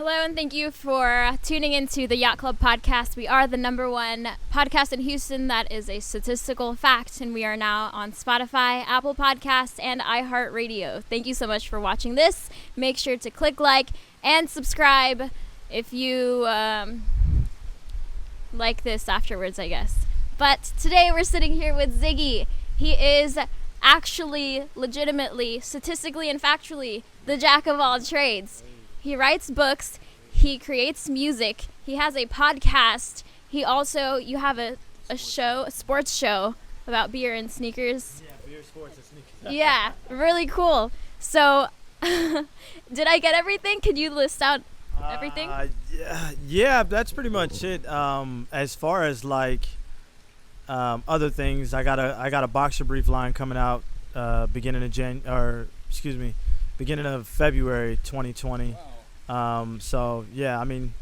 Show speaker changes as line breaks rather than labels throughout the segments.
Hello, and thank you for tuning into the Yacht Club podcast. We are the #1 podcast in Houston that is a statistical fact, and we are now on Spotify, Apple Podcasts, and iHeartRadio. Thank you so much for watching this. Make sure to click like and subscribe if you like this afterwards, I guess. But today we're sitting here with Ziggy. He is actually, legitimately, statistically, and factually the jack of all trades. He writes books, he creates music, he has a podcast, you have a show, a sports show about beer and sneakers.
Yeah, beer, sports, and sneakers.
Yeah, really cool. So, did I get everything? Could you list out everything?
Yeah, that's pretty much it. As far as like other things, I got a boxer brief line coming out beginning of February 2020. So yeah, I mean,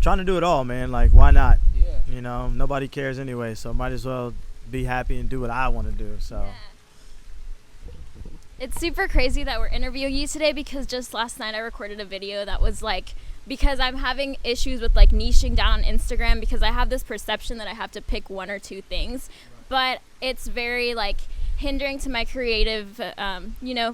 trying to do it all, man. Like, why not?
Yeah.
You know, nobody cares anyway, so might as well be happy and do what I want to do. So.
Yeah. It's super crazy that we're interviewing you today because just last night I recorded a video that was like, because I'm having issues with like niching down on Instagram because I have this perception that I have to pick one or two things, but it's very like hindering to my creative,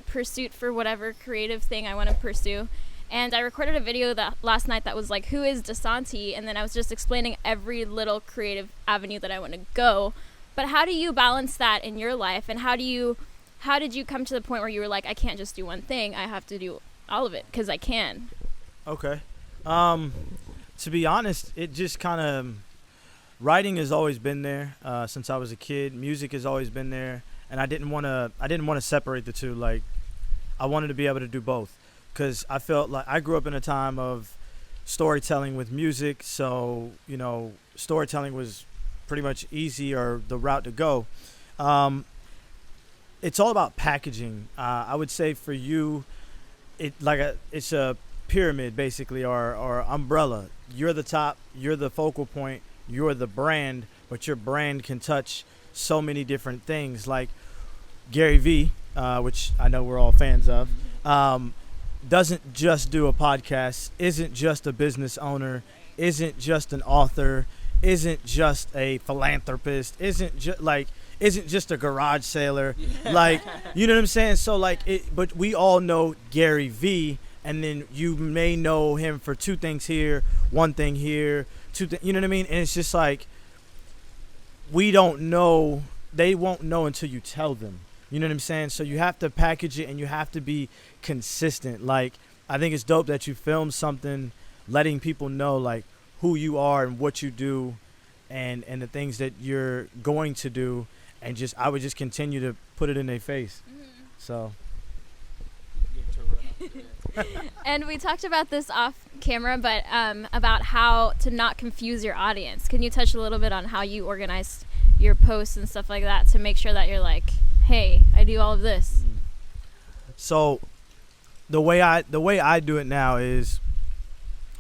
pursuit for whatever creative thing I want to pursue. And I recorded a video that last night that was like, who is DeSanti? And then I was just explaining every little creative avenue that I want to go. But how do you balance that in your life? And how did you come to the point where you were like, I can't just do one thing. I have to do all of it because I can.
Okay. To be honest, it just kind of, writing has always been there since I was a kid. Music has always been there. And I didn't want to separate the two. Like, I wanted to be able to do both. Because I felt like I grew up in a time of storytelling with music, so, you know, storytelling was pretty much easy or the route to go. It's all about packaging. I would say for you, it's a pyramid basically, or umbrella. You're the top, you're the focal point, you're the brand, but your brand can touch so many different things. Like Gary Vee, which I know we're all fans of. Doesn't just do a podcast, isn't just a business owner, isn't just an author, isn't just a philanthropist, isn't just a garage sailor. Like, you know what I'm saying? So like but we all know Gary Vee, and then you may know him for two things here, one thing here, you know what I mean? And it's just like, we don't know, they won't know until you tell them. You know what I'm saying? So you have to package it and you have to be consistent. Like, I think it's dope that you film something letting people know like who you are and what you do and the things that you're going to do, and I would just continue to put it in their face.
Mm-hmm.
So.
And we talked about this off camera, but about how to not confuse your audience. Can you touch a little bit on how you organized your posts and stuff like that to make sure that you're like, hey, I do all of this?
So the way I do it now is,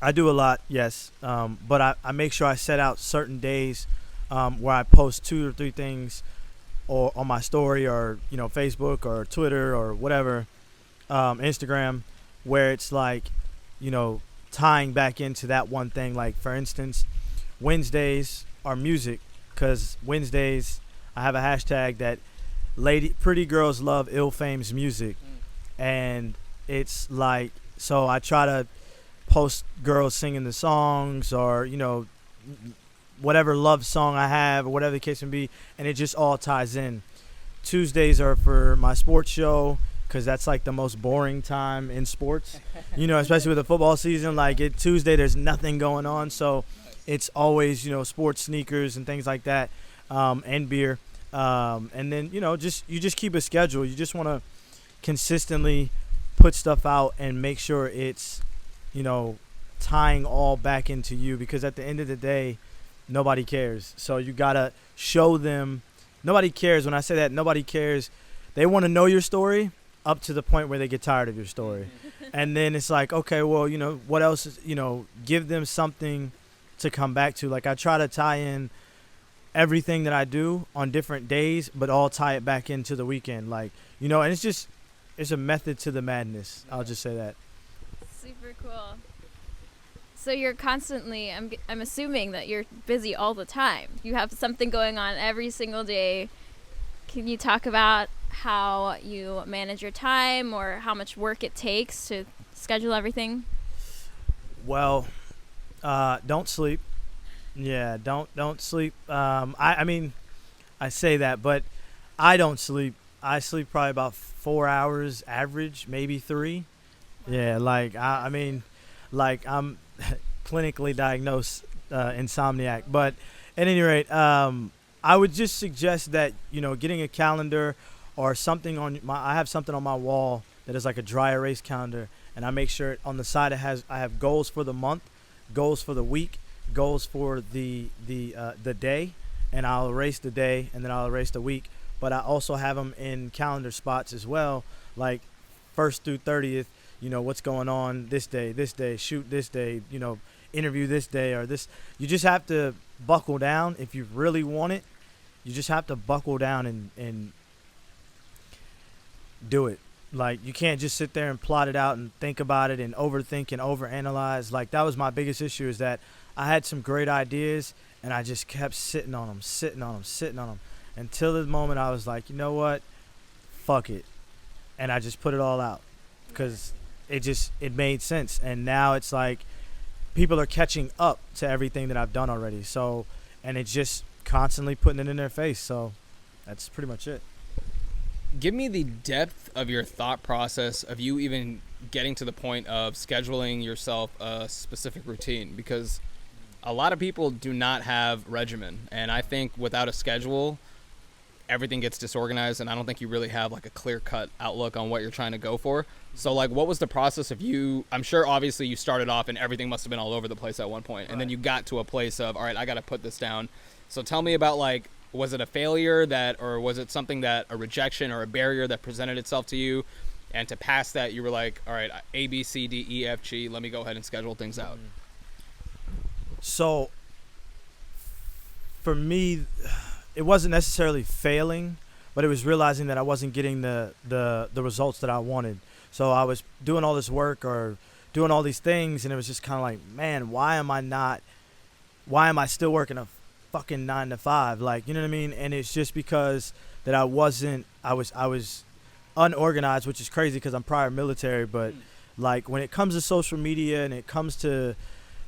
I do a lot, yes, but I make sure I set out certain days where I post 2 or 3 things, or on my story, or Facebook or Twitter or whatever, Instagram, where it's like, tying back into that one thing. Like, for instance, Wednesdays are music, because Wednesdays I have a hashtag that pretty girls love ill-fame's music. And it's like, so I try to post girls singing the songs, or whatever love song I have, or whatever the case may be, and it just all ties in. Tuesdays are for my sports show, because that's like the most boring time in sports, especially with the football season. Like, Tuesday there's nothing going on, so it's always sports, sneakers, and things like that, and beer. And then you just keep a schedule. You just want to consistently put stuff out and make sure it's tying all back into you, because at the end of the day, nobody cares. So you gotta show them. Nobody cares. When I say that, nobody cares. They want to know your story up to the point where they get tired of your story. And then it's like, okay, well, what else is, give them something to come back to. Like, I try to tie in everything that I do on different days, but all tie it back into the weekend. Like, and it's a method to the madness. I'll just say that.
Super cool. So you're constantly, I'm assuming that you're busy all the time. You have something going on every single day. Can you talk about how you manage your time or how much work it takes to schedule everything?
Well, don't sleep. Yeah, don't sleep. I mean, I say that, but I don't sleep. I sleep probably about 4 hours average, maybe three. Yeah, like I mean, like I'm clinically diagnosed insomniac. But at any rate, I would just suggest that getting a calendar or something on my. I have something on my wall that is like a dry erase calendar, and I make sure on the side I have goals for the month, goals for the week, goals for the day, and I'll erase the day and then I'll erase the week. But I also have them in calendar spots as well, like first through 30th. What's going on this day, shoot this day, interview this day or this. You just have to buckle down if you really want it. You just have to buckle down and do it. Like, you can't just sit there and plot it out and think about it and overthink and overanalyze. Like, that was my biggest issue, is that I had some great ideas and I just kept sitting on them until the moment I was like, you know what, fuck it, and I just put it all out because it made sense. And now it's like people are catching up to everything that I've done already. So, and it's just constantly putting it in their face. So that's pretty much it.
Give me the depth of your thought process of you even getting to the point of scheduling yourself a specific routine, because a lot of people do not have regimen, and I think without a schedule everything gets disorganized, and I don't think you really have like a clear-cut outlook on what you're trying to go for. So like, what was the process of you? I'm sure obviously you started off and everything must have been all over the place at one point, and then you got to a place of, all right, I got to put this down. So tell me about, like, was it a failure or was it something that a rejection or a barrier that presented itself to you, and to pass that you were like, all right, A, B, C, D, E, F, G, let me go ahead and schedule things out?
So for me, it wasn't necessarily failing, but it was realizing that I wasn't getting the results that I wanted. So I was doing all this work or doing all these things, and it was just kind of like, man, why am I still working a fucking 9 to 5? Like, you know what I mean? And it's just because that I was unorganized, which is crazy because I'm prior military. But like, when it comes to social media and it comes to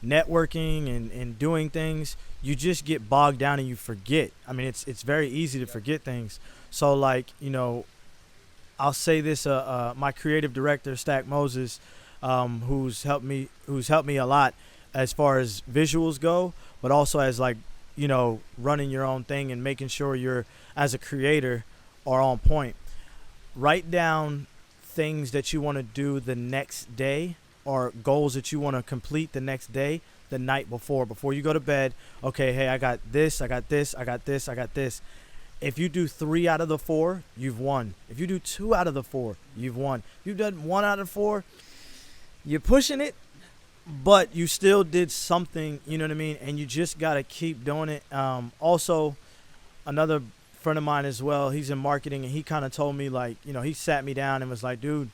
networking and doing things, you just get bogged down and you forget. I mean, it's very easy to forget things. So like, I'll say this, my creative director, Stack Moses, who's helped me a lot as far as visuals go, but also as like, running your own thing and making sure you're, as a creator, are on point. Write down things that you want to do the next day, or goals that you want to complete the next day, the night before you go to bed. Okay, hey, I got this, I got this, I got this, I got this. If you do 3 out of the 4, you've won. If you do 2 out of the 4, you've won. If you've done 1 out of 4, you're pushing it, but you still did something, you know what I mean? And you just got to keep doing it. Also, another friend of mine as well, he's in marketing, and he kind of told me, like, he sat me down and was like, dude,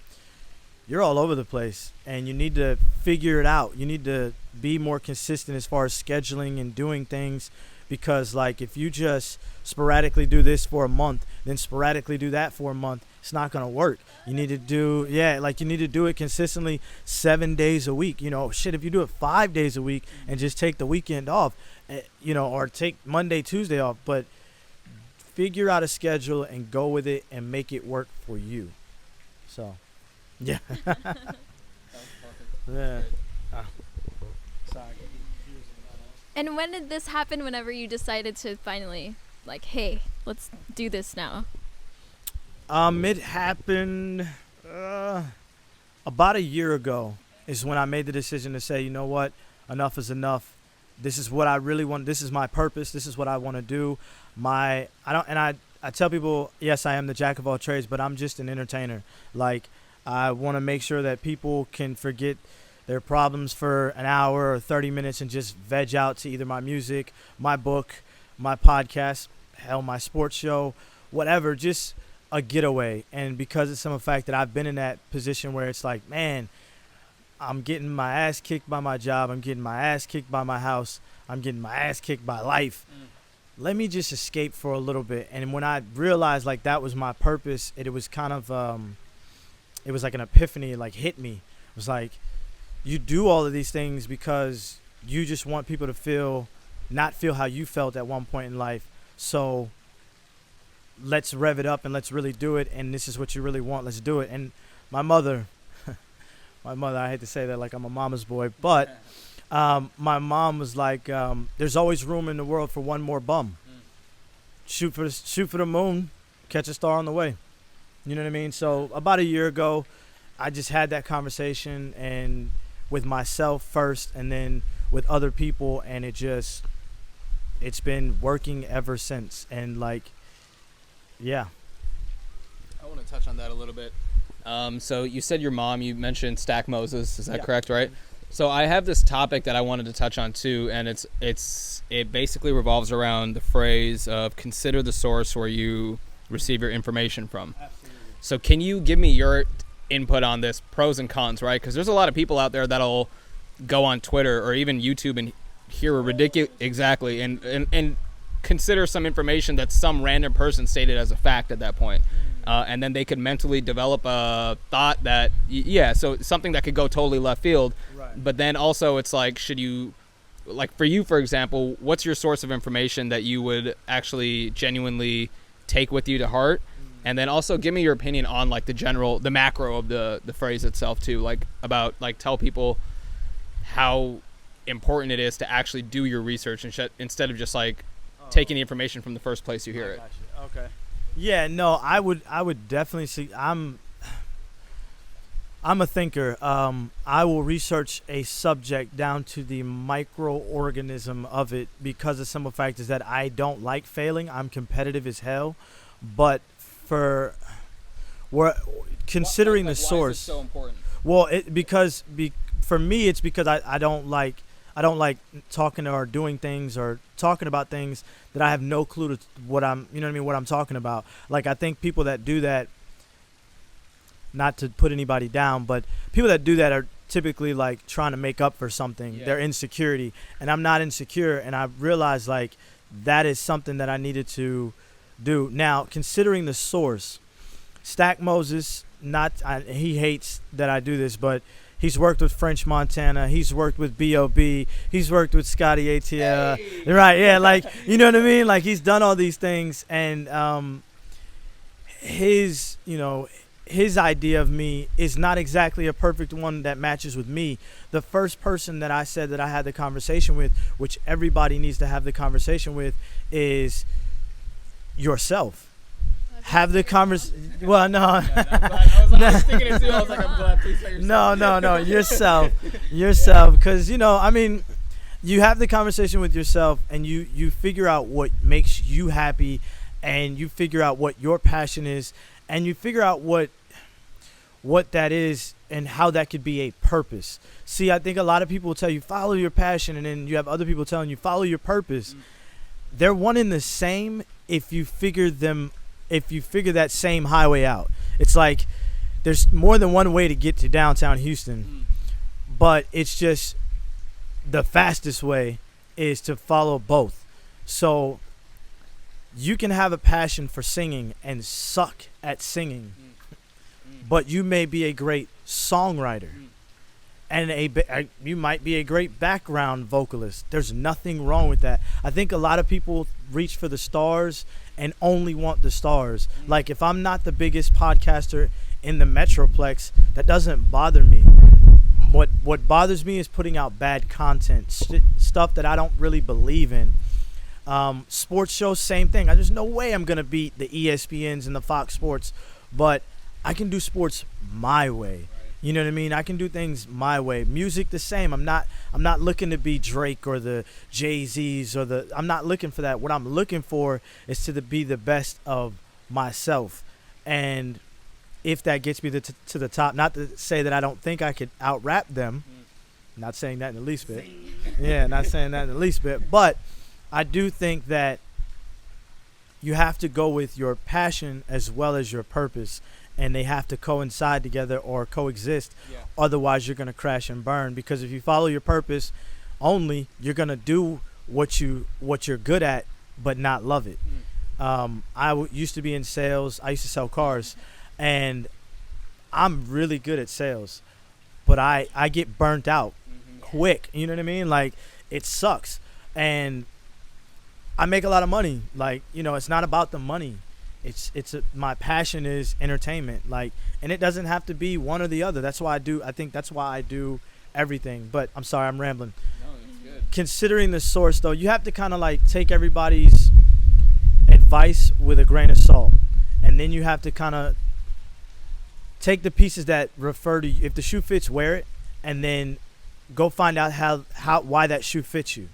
you're all over the place and you need to figure it out. You need to be more consistent as far as scheduling and doing things, because like, if you just sporadically do this for a month, then sporadically do that for a month, it's not going to work. You need to do, you need to do it consistently 7 days a week. If you do it 5 days a week and just take the weekend off, or take Monday, Tuesday off, but figure out a schedule and go with it and make it work for you. So, yeah. Yeah. Sorry.
And when did this happen, whenever you decided to finally, like, hey, let's do this now?
It happened about a year ago is when I made the decision to say, you know what, enough is enough. This is what I really want. This is my purpose. This is what I want to do. I tell people, yes, I am the jack of all trades, but I'm just an entertainer. Like, I want to make sure that people can forget their problems for an hour or 30 minutes and just veg out to either my music, my book, my podcast, hell, my sports show, whatever, just a getaway. And because of some of the fact that I've been in that position where it's like, man, I'm getting my ass kicked by my job. I'm getting my ass kicked by my house. I'm getting my ass kicked by life. Let me just escape for a little bit. And when I realized like that was my purpose, it was kind of it was like an epiphany. It like hit me. It was like, you do all of these things because you just want people to not feel how you felt at one point in life. So let's rev it up and let's really do it. And this is what you really want. Let's do it. And my mother, I hate to say that like I'm a mama's boy, but my mom was like, there's always room in the world for one more bum. Shoot for the moon, catch a star on the way. You know what I mean? So about a year ago, I just had that conversation, and with myself first and then with other people, and it's been working ever since. And like, yeah.
I want to touch on that a little bit. So you said your mom, you mentioned Stack Moses, is that correct, right? So I have this topic that I wanted to touch on too, and it basically revolves around the phrase of consider the source where you receive your information from. Absolutely. So can you give me your input on this, pros and cons, right? Because there's a lot of people out there that'll go on Twitter or even YouTube and hear a ridiculous, exactly, and consider some information that some random person stated as a fact at that point. And then they could mentally develop a thought that, so something that could go totally left field. Right. But then also it's like, should you, like for you, for example, what's your source of information that you would actually genuinely take with you to heart? And then also give me your opinion on like the macro of the phrase itself too, like about like tell people how important it is to actually do your research instead of just like taking the information from the first place you hear it.
Okay. Yeah, no, I would definitely see. I'm a thinker. I will research a subject down to the microorganism of it because the simple fact is that I don't like failing. I'm competitive as hell, but we're considering the source. Why is it
so important?
Well, for me, it's because I don't like talking or doing things or talking about things that I have no clue to what I'm talking about. Like, I think people that do that, not to put anybody down, but people that do that are typically like trying to make up for something, their insecurity. And I'm not insecure. And I realized like that is something that I needed to do. Now, considering the source, Stack Moses, he hates that I do this, but he's worked with French Montana. He's worked with B.O.B. He's worked with Scotty ATL. Hey. Right, yeah, like, you know what I mean? Like, he's done all these things, and his idea of me is not exactly a perfect one that matches with me. The first person that I said that I had the conversation with, which everybody needs to have the conversation with, is yourself. Have the conversation. Well, no. I was thinking it too. I was like, I'm glad. Please say yourself. No. Yourself. Because, you have the conversation with yourself, and you figure out what makes you happy, and you figure out what your passion is, and you figure out what that is and how that could be a purpose. See, I think a lot of people will tell you, follow your passion, and then you have other people telling you, follow your purpose. They're one and the same if you figure that same highway out. It's like there's more than one way to get to downtown Houston, but it's just the fastest way is to follow both. So you can have a passion for singing and suck at singing, but you may be a great songwriter, and you might be a great background vocalist. There's nothing wrong with that. I think a lot of people reach for the stars and only want the stars. Like, if I'm not the biggest podcaster in the Metroplex, that doesn't bother me. What bothers me is putting out bad content, stuff that I don't really believe in. Sports shows, same thing. There's no way I'm gonna beat the ESPNs and the Fox Sports, but I can do sports my way. You know what I mean? I can do things my way. Music, the same. I'm not looking to be Drake or the Jay-Z's I'm not looking for that. What I'm looking for is to be the best of myself. And if that gets me to the top, not to say that I don't think I could out-rap them. Not saying that in the least bit. Yeah, not saying that in the least bit. But I do think that you have to go with your passion as well as your purpose. and they have to coincide together or coexist.
Yeah.
Otherwise, you're going to crash and burn, because if you follow your purpose only, you're going to do what you're good at but not love it. Used to be in sales. I used to sell cars, and I'm really good at sales, but I get burnt out quick. You know what I mean? Like, it sucks. And I make a lot of money. Like, it's not about the money. My passion is entertainment. Like, and it doesn't have to be one or the other. That's why I think that's why I do everything. But I'm sorry, I'm rambling.
No, it's good.
Considering the source, though, you have to kind of like take everybody's advice with a grain of salt, and then you have to kind of take the pieces that refer to you. If the shoe fits, wear it, and then go find out why that shoe fits you.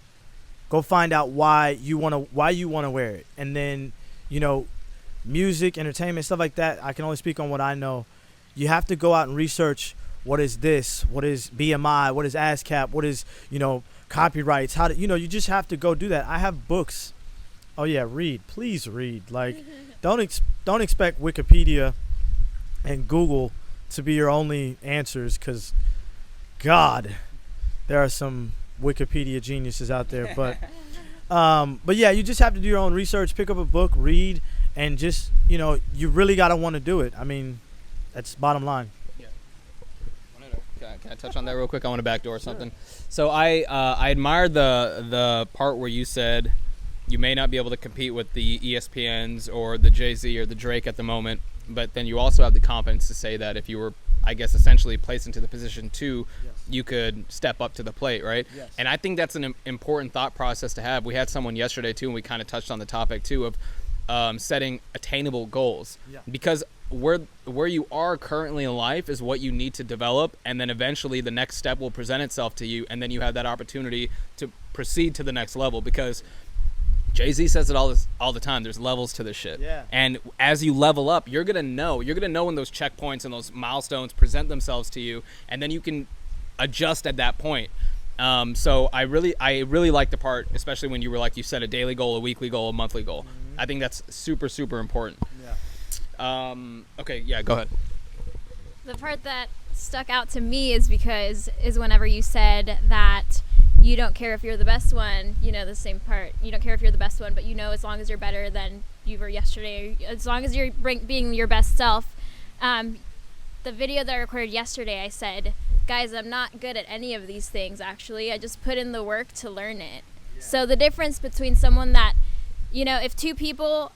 Go find out why you want to wear it, and then music, entertainment, stuff like that. I can only speak on what I know. You have to go out and research what is this, what is BMI, what is ASCAP, what is copyrights. How to you just have to go do that. I have books. Oh yeah, read. Please read. Like, don't expect Wikipedia and Google to be your only answers, because God, there are some Wikipedia geniuses out there. But yeah, you just have to do your own research. Pick up a book, read, and just you really gotta want to do it. I mean, that's bottom line.
Yeah. Can I touch on that real quick? I want to backdoor something. So I admired the part where you said you may not be able to compete with the ESPNs or the Jay-Z or the Drake at the moment, but then you also have the confidence to say that if you were, I guess, essentially placed into the position too,
Yes.
you could step up to the plate, right?
Yes.
And I think that's an important thought process to have. We had someone yesterday too, and we kind of touched on the topic too of setting attainable goals.
Yeah.
Because where you are currently in life is what you need to develop, and then eventually the next step will present itself to you, and then you have that opportunity to proceed to the next level. Because Jay-Z says it all the time. There's levels to this shit.
Yeah.
And as you level up, you're gonna know when those checkpoints and those milestones present themselves to you, and then you can adjust at that point. So I really like the part, especially when you were, like you said, a daily goal, a weekly goal, a monthly goal.
Mm-hmm.
I think that's super, super important.
Yeah.
Okay, yeah, go ahead.
The part that stuck out to me is whenever you said that you don't care if you're the best one, the same part. You don't care if you're the best one, but as long as you're better than you were yesterday, as long as you're being your best self. The video that I recorded yesterday, I said, guys, I'm not good at any of these things, actually. I just put in the work to learn it. Yeah. So the difference between someone that, if two people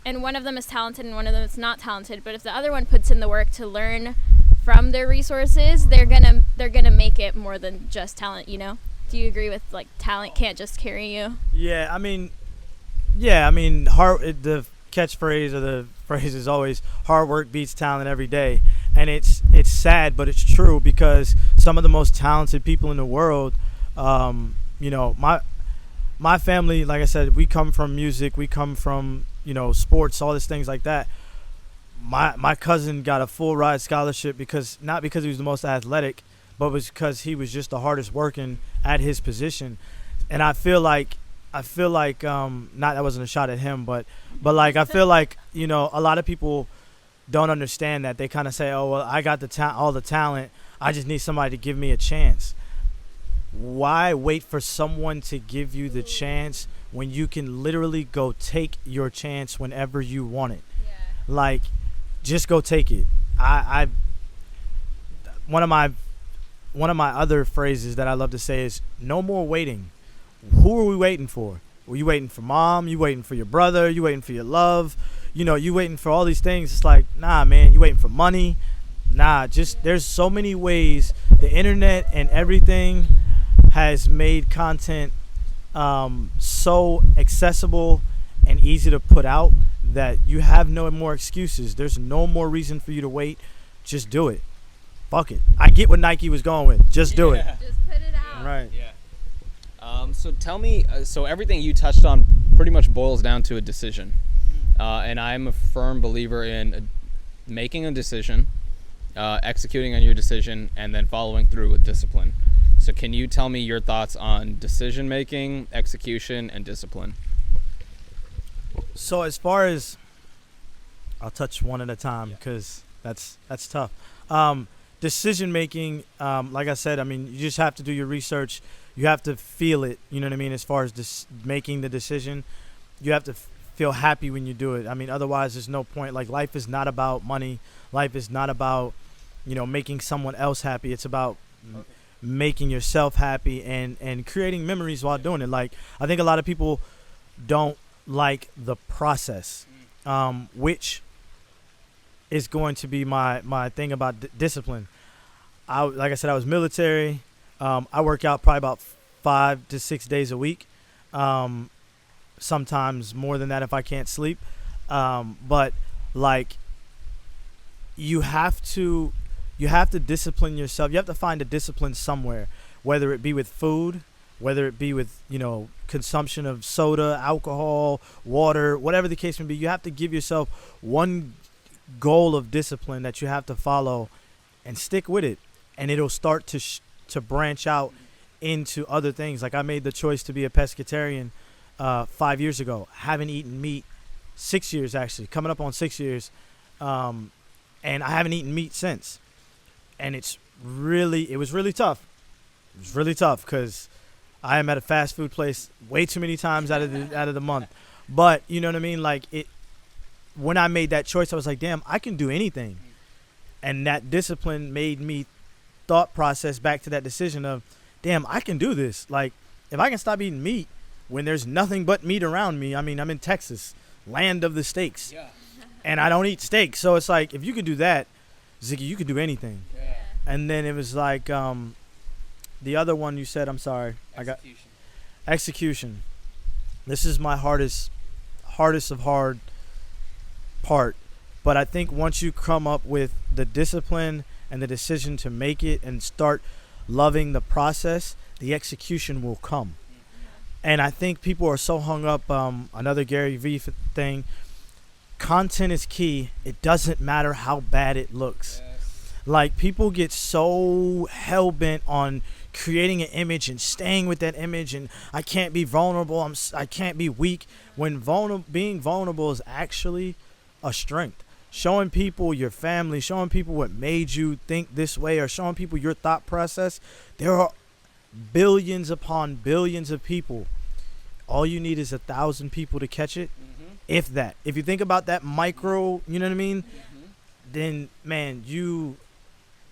and one of them is talented and one of them is not talented, but if the other one puts in the work to learn from their resources, they're gonna make it more than just talent, Do you agree with, like, talent can't just carry you?
Yeah, I mean, the catchphrase or the phrase is always hard work beats talent every day. And it's sad, but it's true, because some of the most talented people in the world, my family, like I said, we come from music, we come from, sports, all these things like that. My cousin got a full ride scholarship not because he was the most athletic, but was because he was just the hardest working at his position. And I feel like not that wasn't a shot at him, but like I feel like a lot of people don't understand that. They kind of say, oh well, I got all the talent, I just need somebody to give me a chance. Why wait for someone to give you the chance when you can literally go take your chance whenever you want it?
Yeah.
Like, just go take it. One of my other phrases that I love to say is no more waiting. Who are we waiting for? Were you waiting for mom? You waiting for your brother? You waiting for your love? You waiting for all these things. It's like, nah, man, you waiting for money? Nah, just there's so many ways. The internet and everything has made content so accessible and easy to put out that you have no more excuses. There's no more reason for you to wait. Just do it. Fuck it. I get what Nike was going with. Just do it.
Just put it out.
Right.
Yeah. So tell me, so everything you touched on pretty much boils down to a decision. And I'm a firm believer in making a decision, executing on your decision, and then following through with discipline. So can you tell me your thoughts on decision making, execution, and discipline?
So as far as, I'll touch one at a time because That's tough. Decision making, like I said, I mean, you just have to do your research. You have to feel it. You know what I mean? As far as making the decision, you have to feel happy when you do it. I mean, otherwise, there's no point. Like, life is not about money. Life is not about, making someone else happy. It's about making yourself happy and creating memories while doing it. Like, I think a lot of people don't like the process, which is going to be my thing about discipline. Like I said, I was military. I work out probably about 5 to 6 days a week. Sometimes more than that if I can't sleep. But like, you have to discipline yourself. You have to find a discipline somewhere, whether it be with food, whether it be with, consumption of soda, alcohol, water, whatever the case may be. You have to give yourself one goal of discipline that you have to follow and stick with it. And it'll start to branch out into other things. Like, I made the choice to be a pescatarian 5 years ago. Haven't eaten meat 6 years, actually, coming up on 6 years. And I haven't eaten meat since. And it was really tough. It was really tough because I am at a fast food place way too many times out of the month. But you know what I mean? Like, when I made that choice, I was like, damn, I can do anything. And that discipline made me thought process back to that decision of, damn, I can do this. Like, if I can stop eating meat when there's nothing but meat around me. I mean, I'm in Texas, land of the steaks. Yeah. And I don't eat steak. So it's like, if you can do that, Ziggy, you can do anything. Yeah. And then it was like, the other one you said, I'm sorry. Execution. This is my hardest of hard part. But I think once you come up with the discipline and the decision to make it and start loving the process, the execution will come. And I think people are so hung up, another Gary Vee thing, content is key. It doesn't matter how bad it looks. Yes. Like, people get so hell-bent on creating an image and staying with that image, and I can't be vulnerable, I can't be weak, when being vulnerable is actually a strength. Showing people your family, showing people what made you think this way, or showing people your thought process. There are billions upon billions of people. All you need is 1,000 people to catch it, if that. If you think about that micro, you know what I mean? Then, man,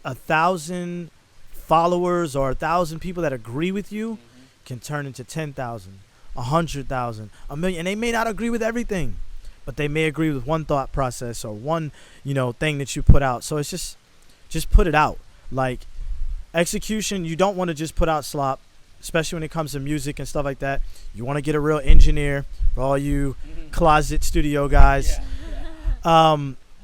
1,000 followers or 1,000 people that agree with you can turn into 10,000, 100,000, a million. And they may not agree with everything, but they may agree with one thought process or one, thing that you put out. So it's just put it out. Like, execution, you don't want to just put out slop, especially when it comes to music and stuff like that. You want to get a real engineer for all you closet studio guys. Yeah.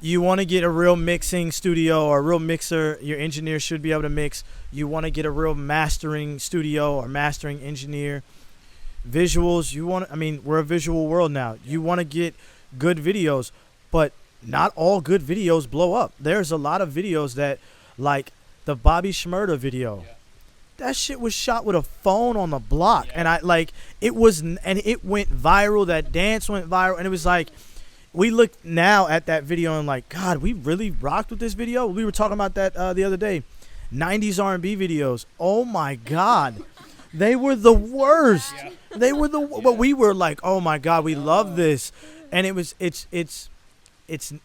You want to get a real mixing studio or a real mixer. Your engineer should be able to mix. You want to get a real mastering studio or mastering engineer. Visuals, we're a visual world now. You want to get good videos, but not all good videos blow up. There's a lot of videos that, like the Bobby Shmurda video, that shit was shot with a phone on the block, and it went viral. That dance went viral, and it was like, we look now at that video and like, God, we really rocked with this video. We were talking about that the other day. 90s R&B videos. Oh my God, they were the worst. Yeah. They were but we were like, oh my God, we love this. And it's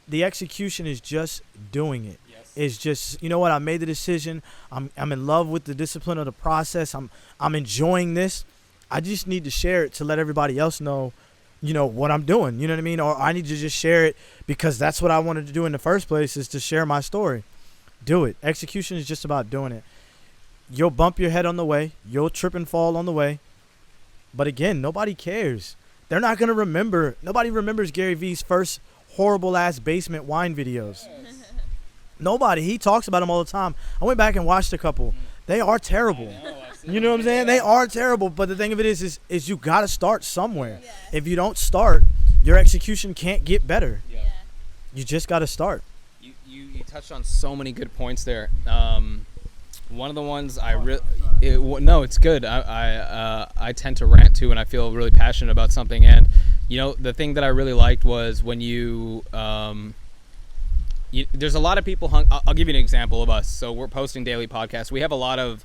the execution is just doing it. Yes. It's just, you know what? I made the decision. I'm in love with the discipline of the process. I'm enjoying this. I just need to share it to let everybody else know, what I'm doing. You know what I mean? Or I need to just share it because that's what I wanted to do in the first place, is to share my story. Do it. Execution is just about doing it. You'll bump your head on the way. You'll trip and fall on the way. But again, nobody cares. They're not going to remember. Nobody remembers Gary Vee's first horrible-ass basement wine videos. Yes. Nobody. He talks about them all the time. I went back and watched a couple. They are terrible. You know what I'm saying? They are terrible. But the thing of it is you got to start somewhere. Yes. If you don't start, your execution can't get better. Yeah. You just got to start.
You touched on so many good points there. One of the ones it's good. I tend to rant too when I feel really passionate about something. And the thing that I really liked was when you there's a lot of people I'll give you an example of us. So we're posting daily podcasts. We have a lot of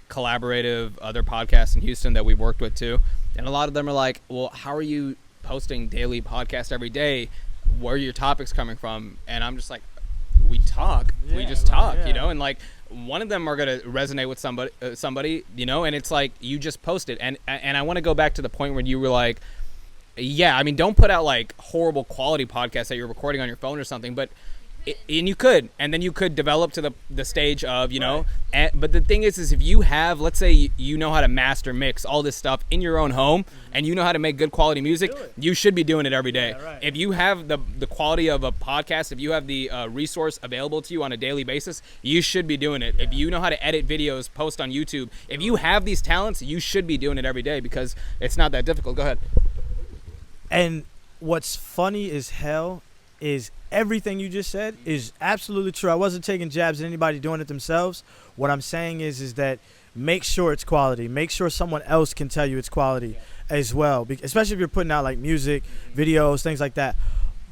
collaborative other podcasts in Houston that we've worked with too, and a lot of them are like, well, how are you posting daily podcast every day? Where are your topics coming from? And I'm just like, we talk. We just talk, you know, and like one of them are going to resonate with somebody, you know, and it's like you just post it. And I want to go back to the point when you were like, yeah, I mean, don't put out like horrible quality podcasts that you're recording on your phone or something, but and you could, and then you could develop to the stage of, you know, but the thing is if you have, let's say you know how to master mix all this stuff in your own home, and you know how to make good quality music, you should be doing it every day. If you have the quality of a podcast, if you have the resource available to you on a daily basis, you should be doing it. If you know how to edit videos, post on YouTube, if you have these talents, you should be doing it every day because it's not that difficult. Go ahead.
And what's funny as hell is everything you just said is absolutely true. I wasn't taking jabs at anybody doing it themselves. What I'm saying is that make sure it's quality. Make sure someone else can tell you it's quality as well, especially if you're putting out like music, videos, things like that.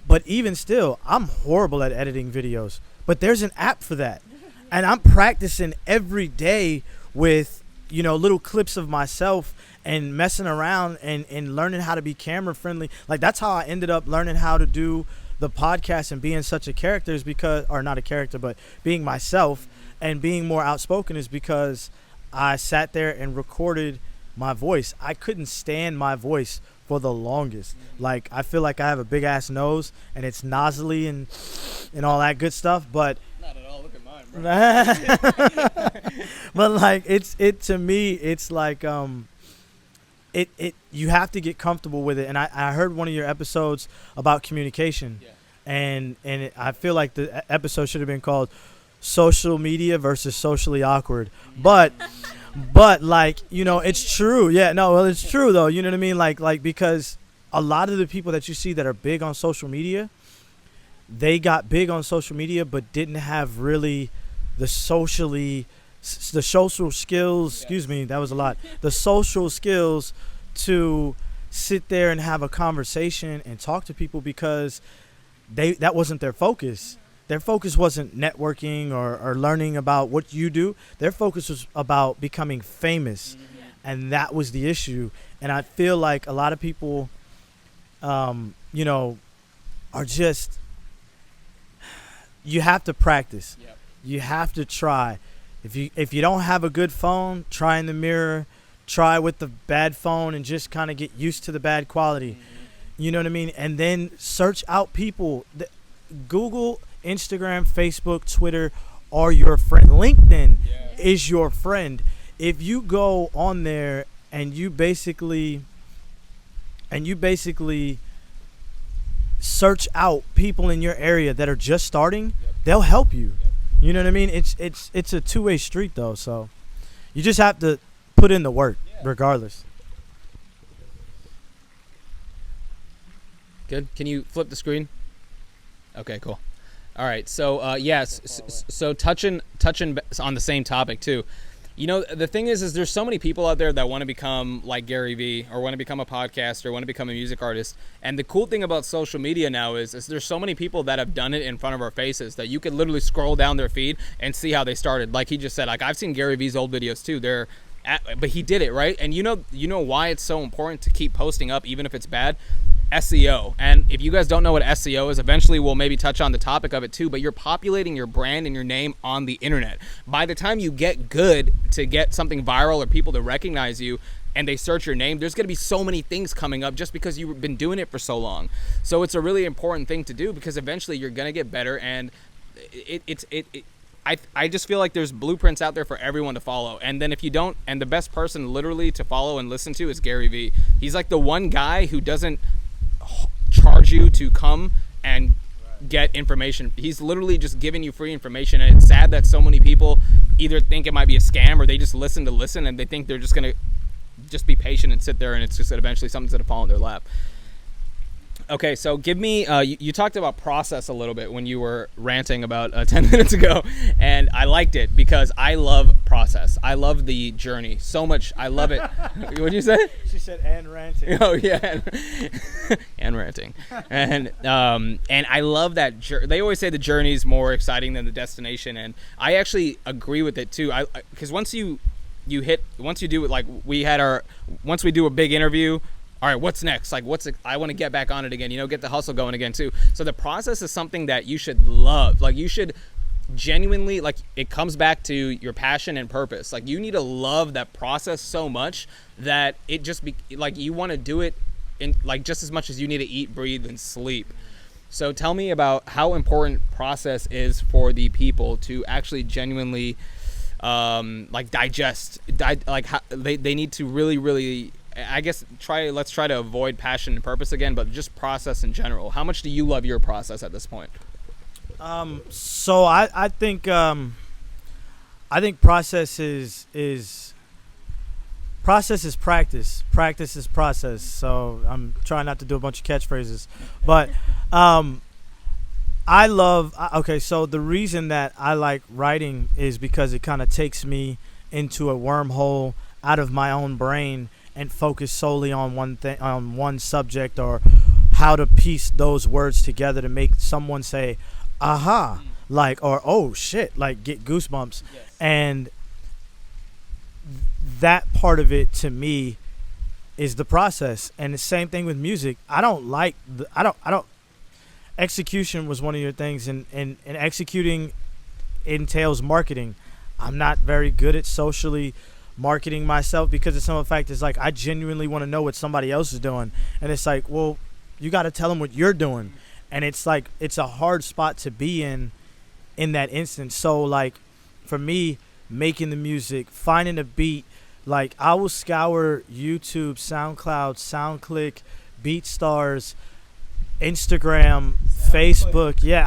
But even still, I'm horrible at editing videos. But there's an app for that. And I'm practicing every day with, you know, little clips of myself and messing around and learning how to be camera friendly. Like that's how I ended up learning how to do the podcast and being such a character is because, or not a character, but being myself and being more outspoken is because I sat there and recorded my voice. I couldn't stand my voice for the longest. Like I feel like I have a big ass nose and it's nozzly and all that good stuff, but
not at all. Look at mine, bro.
But like it to me, it's like you have to get comfortable with it. And I heard one of your episodes about communication, and I feel like the episode should have been called social media versus socially awkward. But like, you know, it's true. Yeah, no, well, it's true though. You know what I mean? Like because a lot of the people that you see that are big on social media, they got big on social media, but didn't have really the social skills, excuse me, that was a lot, the social skills to sit there and have a conversation and talk to people because that wasn't their focus. Their focus wasn't networking or learning about what you do. Their focus was about becoming famous, and that was the issue. And I feel like a lot of people, you know, are just, you have to practice. You have to try. If you don't have a good phone, try in the mirror, try with the bad phone and just kind of get used to the bad quality. You know what I mean? And then search out people. Google, Instagram, Facebook, Twitter are your friend. LinkedIn is your friend. If you go on there and you basically search out people in your area that are just starting, they'll help you. You know what I mean? It's a two-way street though, so you just have to put in the work regardless.
Good. Can you flip the screen? Okay, cool. All right. So so touching on the same topic too. You know, the thing is there's so many people out there that want to become like Gary Vee or want to become a podcaster, want to become a music artist. And the cool thing about social media now is there's so many people that have done it in front of our faces that you can literally scroll down their feed and see how they started. Like he just said, like I've seen Gary Vee's old videos too. But he did it, right? And you know why it's so important to keep posting up even if it's bad? SEO. And if you guys don't know what SEO is, eventually we'll maybe touch on the topic of it too, but you're populating your brand and your name on the internet. By the time you get good to get something viral or people to recognize you and they search your name, there's going to be so many things coming up just because you've been doing it for so long. So it's a really important thing to do because eventually you're going to get better, and I just feel like there's blueprints out there for everyone to follow. And then if you don't, and the best person literally to follow and listen to is Gary Vee. He's like the one guy who doesn't charge you to come and get information. He's literally just giving you free information, and it's sad that so many people either think it might be a scam or they just listen and they think they're just gonna just be patient and sit there and it's just that eventually something's gonna fall in their lap. Okay, so give me, you talked about process a little bit when you were ranting about 10 minutes ago, and I liked it because I love process. I love the journey so much. I love it. What'd you say?
She said, and ranting.
Oh, yeah. And ranting. And I love that. They always say the journey is more exciting than the destination, and I actually agree with it too. Because once you do it, like once we do a big interview, all right, what's next? Like, I want to get back on it again, get the hustle going again too. So the process is something that you should love. Like, you should genuinely, like, it comes back to your passion and purpose. Like, you need to love that process so much that it just like, you want to do it in, like, just as much as you need to eat, breathe, and sleep. So tell me about how important process is for the people to actually genuinely like digest, like how they need to really, I guess, let's try to avoid passion and purpose again, but just process in general. How much do you love your process at this point?
So I think process is practice. Practice is process. So I'm trying not to do a bunch of catchphrases, but I love. Okay, so the reason that I like writing is because it kind of takes me into a wormhole out of my own brain and focus solely on one thing, on one subject, or how to piece those words together to make someone say, aha, like, or oh shit, like, get goosebumps.
Yes. And
that part of it to me is the process. And the same thing with music. I don't execution was one of your things, and executing entails marketing. I'm not very good at socially marketing myself because of some of the fact is, like, I genuinely want to know what somebody else is doing, and it's like, well, you got to tell them what you're doing, and it's like, it's a hard spot to be in that instance. So, like, for me, making the music, finding a beat, like, I will scour YouTube, SoundCloud, SoundClick, BeatStars, Instagram, Facebook. Yeah,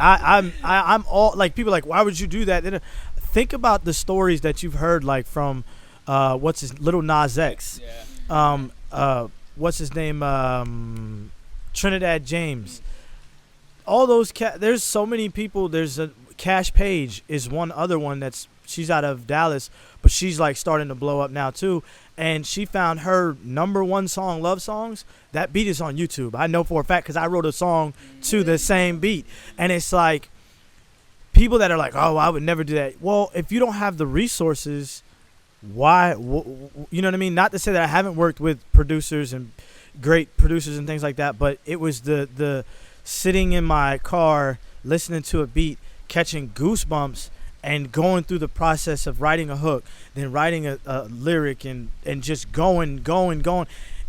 I'm all, like, people are like, why would you do that? Think about the stories that you've heard, like, from what's his Little Nas X, what's his name, Trinidad James, all those there's so many people. There's a Cash Page is one other one she's out of Dallas, but she's, like, starting to blow up now too, and she found her #1 song, Love Songs. That beat is on YouTube. I know for a fact because I wrote a song to the same beat, and it's like, people that are like, oh, I would never do that. Well, if you don't have the resources, why? You know what I mean? Not to say that I haven't worked with producers and great producers and things like that, but it was the sitting in my car, listening to a beat, catching goosebumps, and going through the process of writing a hook, then writing a lyric, and just going.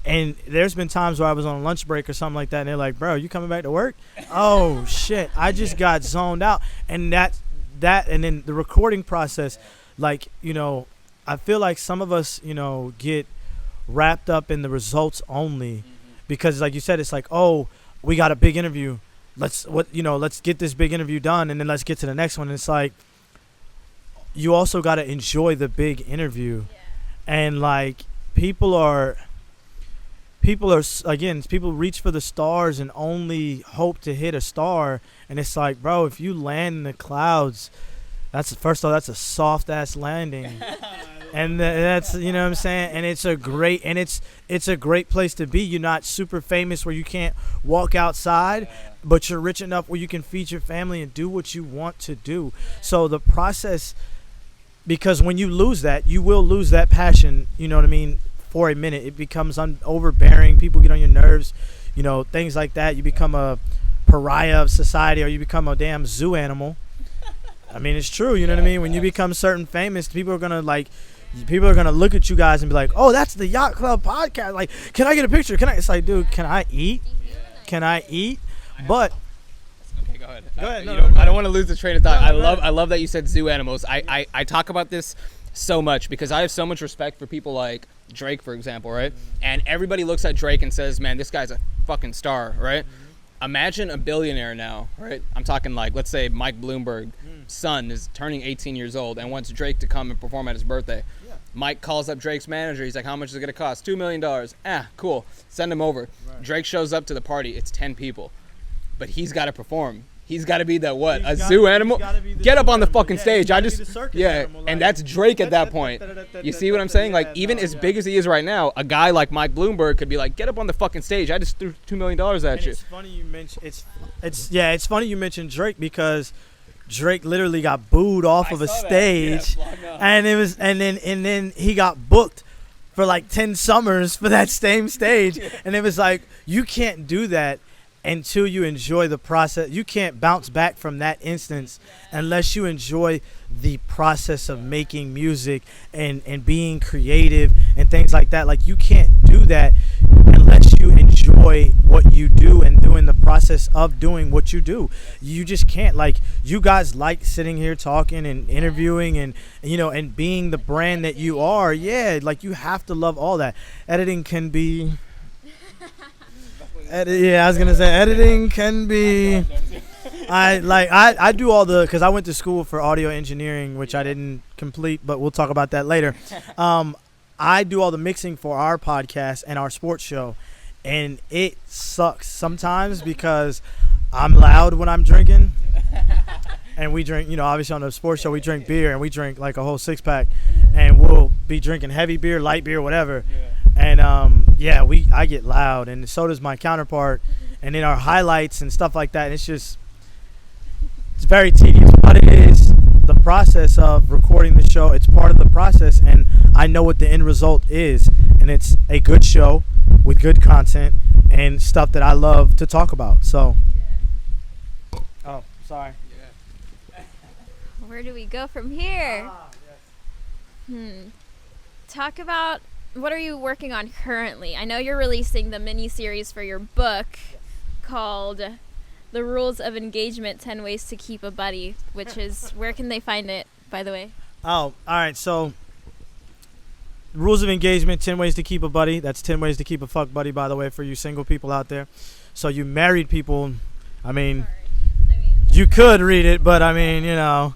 And there's been times where I was on a lunch break or something like that, and they're like, bro, you coming back to work? Oh, shit. I just got zoned out. And that, and then the recording process, like, I feel like some of us, get wrapped up in the results only, because, like you said, it's like, oh, we got a big interview. Let's get this big interview done, and then let's get to the next one. And it's like, you also got to enjoy the big interview.
Yeah.
And, like, people reach for the stars and only hope to hit a star, and it's like, bro, if you land in the clouds, that's a soft ass landing. And that's, you know what I'm saying, and it's a great place to be. You're not super famous where you can't walk outside, but you're rich enough where you can feed your family and do what you want to do. So the process, because when you lose that, you will lose that passion, you know what I mean, for a minute. It becomes overbearing. People get on your nerves, things like that. You become a pariah of society, or you become a damn zoo animal. I mean, it's true. You know what I mean? When you become certain famous, people are going to look at you guys and be like, oh, that's the Yacht Club podcast. Like, can I get a picture? It's like, dude, can I eat? Can I eat? But
okay, go ahead.
Go ahead.
I don't want to lose the train of thought. I love that you said zoo animals. I talk about this so much because I have so much respect for people like Drake, for example, right? And everybody looks at Drake and says, man, this guy's a fucking star, right? Imagine a billionaire now, right? I'm talking, like, let's say Mike Bloomberg's son is turning 18 years old and wants Drake to come and perform at his birthday. Mike calls up Drake's manager. He's like, how much is it going to cost? $2 million. Cool. Send him over.
Right.
Drake shows up to the party. It's 10 people. But he's got to perform. He's got to be the zoo animal? Get up on the fucking stage. And that's Drake at that point. You see what I'm saying? Like, even as big as he is right now, a guy like Mike Bloomberg could be like, get up on the fucking stage. I just threw $2 million at you.
It's funny you mention it's funny you mentioned Drake because Drake literally got booed off of a stage, and then he got booked for like 10 summers for that same stage, and it was like, you can't do that until you enjoy the process. You can't bounce back from that instance unless you enjoy the process of making music and being creative and things like that. Like, you can't do that unless you enjoy what you do and doing the process of doing what you do. You just can't. Like, you guys like sitting here talking and interviewing and and being the brand that you are. Yeah, like, you have to love all that. Editing can be I was gonna say editing can be. I do all the, because I went to school for audio engineering, which I didn't complete, but we'll talk about that later. I do all the mixing for our podcast and our sports show, and it sucks sometimes because I'm loud when I'm drinking, and we drink. Obviously on the sports show we drink beer, and we drink like a whole 6-pack, and we'll be drinking heavy beer, light beer, whatever. And I get loud, and so does my counterpart, and then our highlights and stuff like that. And it's very tedious, but it is the process of recording the show. It's part of the process, and I know what the end result is, and it's a good show with good content and stuff that I love to talk about. So, oh, sorry.
Where do we go from here? Talk about, what are you working on currently? I know you're releasing the mini-series for your book called The Rules of Engagement, 10 Ways to Keep a Buddy, which is, where can they find it, by the way?
Oh, all right. So, Rules of Engagement, 10 Ways to Keep a Buddy. That's 10 Ways to Keep a Fuck Buddy, by the way, for you single people out there. So, you married people, you could read it, but I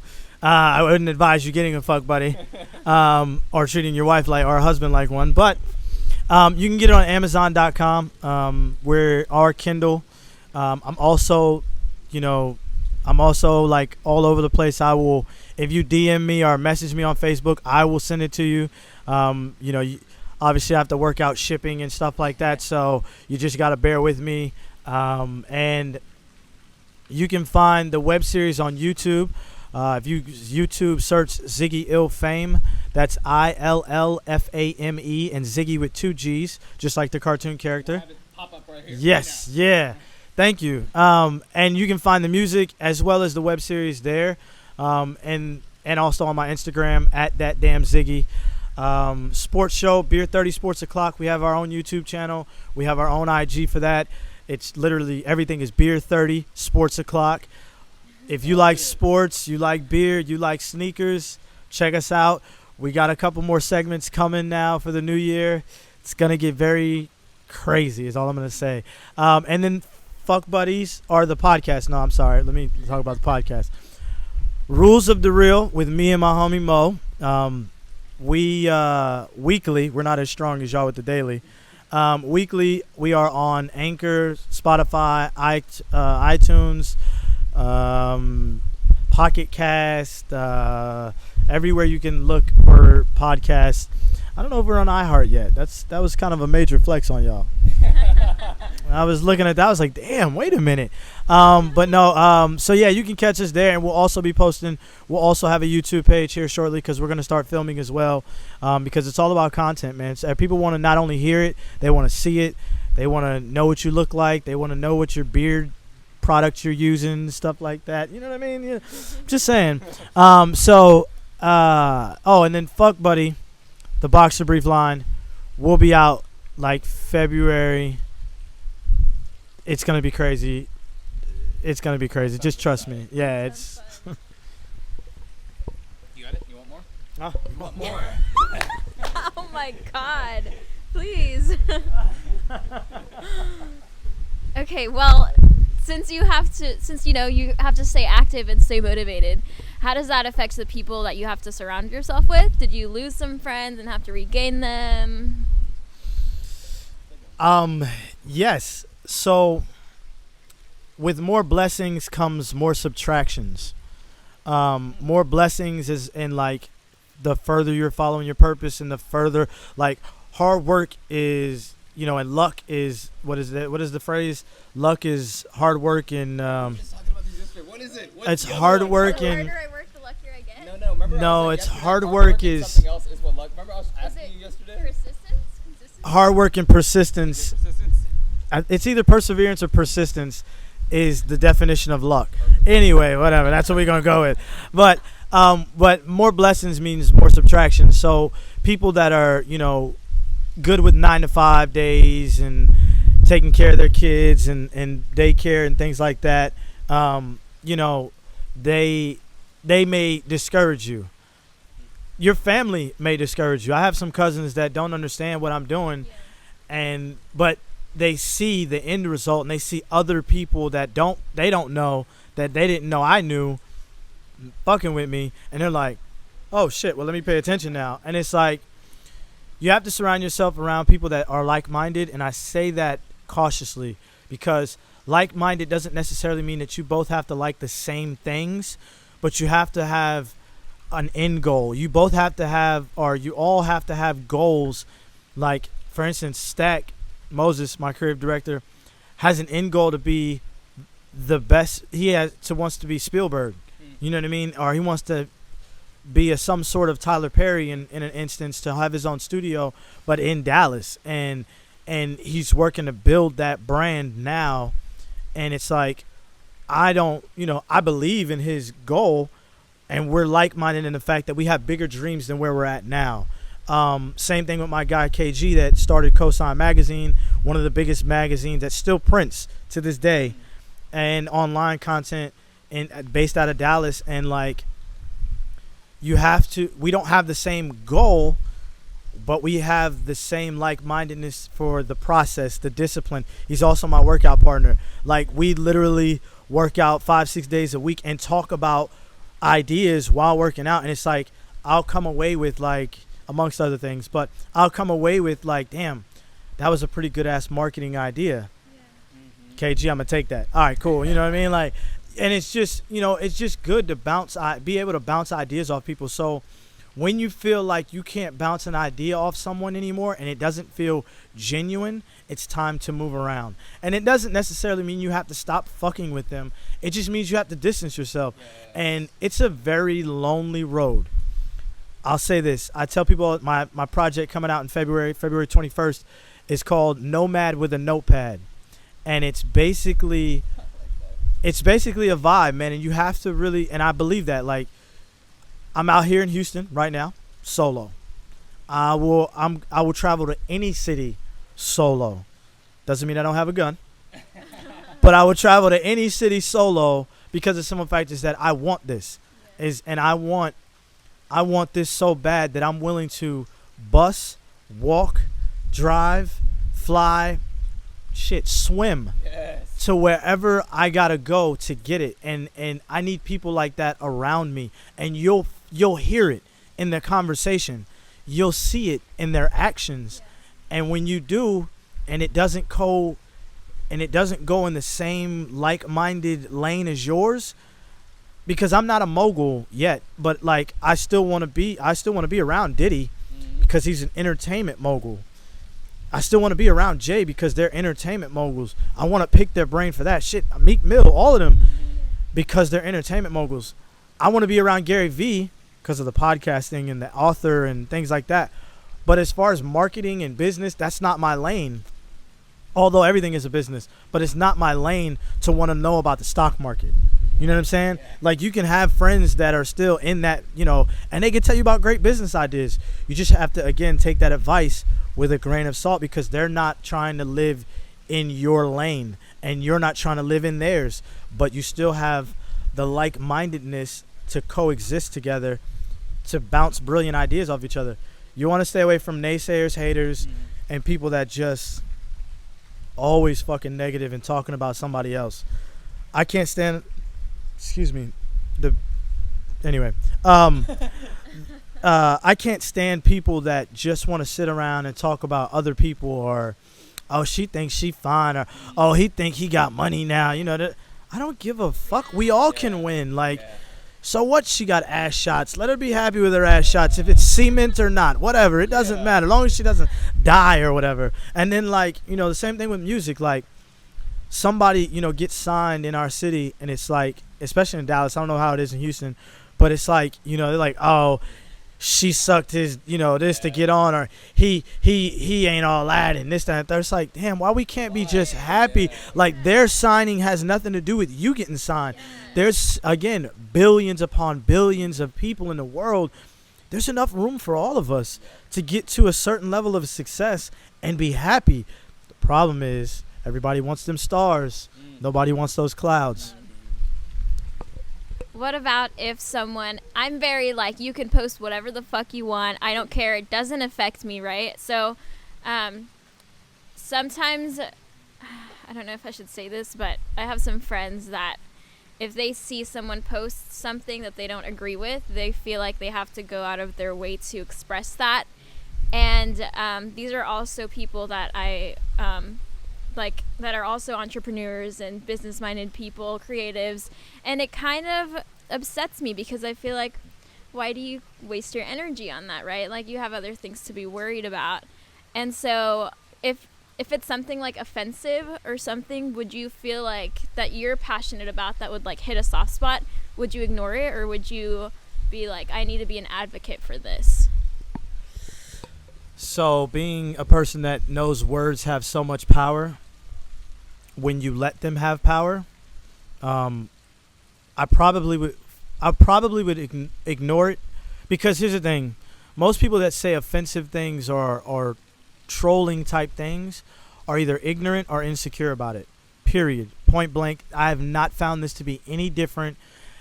wouldn't advise you getting a fuck buddy, or treating your wife like, or husband like one. But you can get it on Amazon.com. We're our Kindle. I'm also like all over the place. I will, if you DM me or message me on Facebook, I will send it to you. You obviously have to work out shipping and stuff like that, so you just got to bear with me. And you can find the web series on YouTube. If you YouTube search Ziggy Ill Fame, that's ILLFAME, and Ziggy with 2 G's, just like the cartoon character.
Have it pop up right here.
Yes, right, yeah. Thank you. And you can find the music as well as the web series there, and also on my Instagram at thatdamnziggy. Sports show, Beer 30 Sports O'Clock. We have our own YouTube channel. We have our own IG for that. It's literally everything is Beer 30 Sports O'Clock. If you like sports, you like beer, you like sneakers, check us out. We got a couple more segments coming now for the new year. It's going to get very crazy is all I'm going to say. And then Fuck Buddies are the podcast. No, I'm sorry. Let me talk about the podcast. Rules of the Real with me and my homie Mo. We weekly, we're not as strong as y'all with the daily. Weekly, we are on Anchor, Spotify, iTunes, Pocket Cast, everywhere you can look for podcasts. I don't know if we're on iHeart yet. That was kind of a major flex on y'all. I was looking at that. I was like, damn, wait a minute. But no. So yeah, you can catch us there, and we'll also be posting. We'll also have a YouTube page here shortly because we're gonna start filming as well. Because it's all about content, man. So people want to not only hear it, they want to see it. They want to know what you look like. They want to know what your beard products you're using, stuff like that. You know what I mean? Yeah. Just saying. And then Fuck Buddy, the boxer brief line, will be out like February. It's gonna be crazy. It's gonna be crazy. Just trust me. Yeah, it's.
You got it? You want more?
You want more?
Oh my God! Please. Okay, well, since you have to stay active and stay motivated, how does that affect the people that you have to surround yourself with? Did you lose some friends and have to regain them?
Yes. So with more blessings comes more subtractions. More blessings is in like the further you're following your purpose and the further like hard work is, and luck is, what is the phrase? Luck is hard work and
What is it?
it's hard work
The
and
harder I work, the luckier I get.
No, remember
No,
I was
it's
yesterday,
hard work is-
something else is what luck. Remember I was
Is
asking
it
you yesterday?
persistence? Consistency?
hard work and persistence.
Persistence.
It's either perseverance or persistence is the definition of luck. Anyway, whatever. That's what we're gonna go with. But more blessings means more subtraction. So people that are good with 9 to 5 days and taking care of their kids and daycare and things like that, they may discourage you. Your family may discourage you. I have some cousins that don't understand what I'm doing, but they see the end result and they see other people that don't know that they didn't know I knew fucking with me, and they're like, oh shit, well let me pay attention now. And it's like you have to surround yourself around people that are like-minded, and I say that cautiously because like-minded doesn't necessarily mean that you both have to like the same things, but you have to have an end goal. You both have to have, or you all have to have goals. Like for instance, Stack Moses, my creative director, has an end goal to be the best. He wants to be Spielberg, you know what I mean, or he wants to be some sort of Tyler Perry in an instance, to have his own studio, but in Dallas, and he's working to build that brand now. And it's like, I believe in his goal, and we're like-minded in the fact that we have bigger dreams than where we're at now. Same thing with my guy KG that started Cosign Magazine, one of the biggest magazines that still prints to this day, and online content, and based out of Dallas. And like, we don't have the same goal, but we have the same like-mindedness for the process, the discipline. He's also my workout partner. Like, we literally work out 5-6 days a week and talk about ideas while working out. And it's like, I'll come away with, like, amongst other things, but I'll come away with like, damn, that was a pretty good ass marketing idea. KG, I'm gonna take that. All right, cool. You know what I mean? Like, and it's just, it's just good to be able to bounce ideas off people. So when you feel like you can't bounce an idea off someone anymore and it doesn't feel genuine, it's time to move around. And it doesn't necessarily mean you have to stop fucking with them. It just means you have to distance yourself. And it's a very lonely road. I'll say this. I tell people my project coming out in February 21st is called Nomad with a Notepad. And it's basically a vibe, man. And you have to really, and I believe that, like, I'm out here in Houston right now, solo. I will travel to any city solo. Doesn't mean I don't have a gun. But I will travel to any city solo because of some factors that I want this. And I want this so bad that I'm willing to bus, walk, drive, fly, swim to wherever I gotta go to get it. And I need people like that around me. And you'll hear it in their conversation. You'll see it in their actions. And when you do, and it doesn't go in the same like-minded lane as yours, because I'm not a mogul yet, but like I still want to be around Diddy because he's an entertainment mogul. I still want to be around Jay because they're entertainment moguls. I want to pick their brain for that shit. Meek Mill, all of them, because they're entertainment moguls. I want to be around Gary Vee because of the podcasting and the author and things like that. But as far as marketing and business, that's not my lane. Although everything is a business, but it's not my lane to want to know about the stock market. You know what I'm saying? Like, you can have friends that are still in that, and they can tell you about great business ideas. You just have to, again, take that advice with a grain of salt because they're not trying to live in your lane and you're not trying to live in theirs. But you still have the like-mindedness to coexist together to bounce brilliant ideas off each other. You want to stay away from naysayers, haters, and people that just always fucking negative and talking about somebody else. I can't stand. Excuse me. Anyway. I can't stand people that just want to sit around and talk about other people, or oh, she thinks she fine, or oh, he think he got money now. I don't give a fuck. We all can win. Like, so what? She got ass shots. Let her be happy with her ass shots. If it's cement or not, whatever, it doesn't matter. As long as she doesn't die or whatever. And then, like, the same thing with music. Like, somebody, gets signed in our city, and it's like, especially in Dallas, I don't know how it is in Houston, but it's like, they're like, oh, she sucked his, this to get on, or he ain't all that, and this, that, and that. It's like, damn, why we can't be just happy? Like, their signing has nothing to do with you getting signed. There's, again, billions upon billions of people in the world. There's enough room for all of us to get to a certain level of success and be happy. The problem is everybody wants them stars. Nobody wants those clouds.
What about if someone, I'm very like, you can post whatever the fuck you want. I don't care. It doesn't affect me, right? So sometimes, I don't know if I should say this, but I have some friends that if they see someone post something that they don't agree with, they feel like they have to go out of their way to express that. And these are also people that I that are also entrepreneurs and business-minded people, creatives, and it kind of upsets me because I feel like, why do you waste your energy on that, right? Like, you have other things to be worried about. And so if it's something like offensive or something, would you feel like that you're passionate about that would like hit a soft spot? Would you ignore it, or would you be like, I need to be an advocate for this?
So being a person that knows words have so much power, when you let them have power, I probably would ignore it, because here's the thing: most people that say offensive things or trolling type things are either ignorant or insecure about it. Period. Point blank. I have not found this to be any different.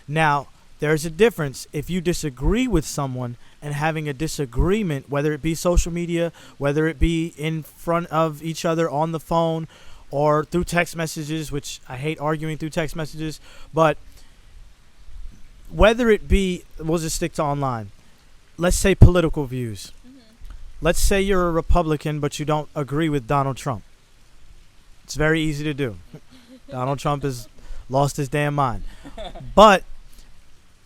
Now, there's a difference if you disagree with someone and having a disagreement, whether it be social media, whether it be in front of each other on the phone, or through text messages, which I hate arguing through text messages. But whether it be, we'll just stick to online. Let's say political views. Mm-hmm. Let's say you're a Republican, but you don't agree with Donald Trump. It's very easy to do. Donald Trump has lost his damn mind. But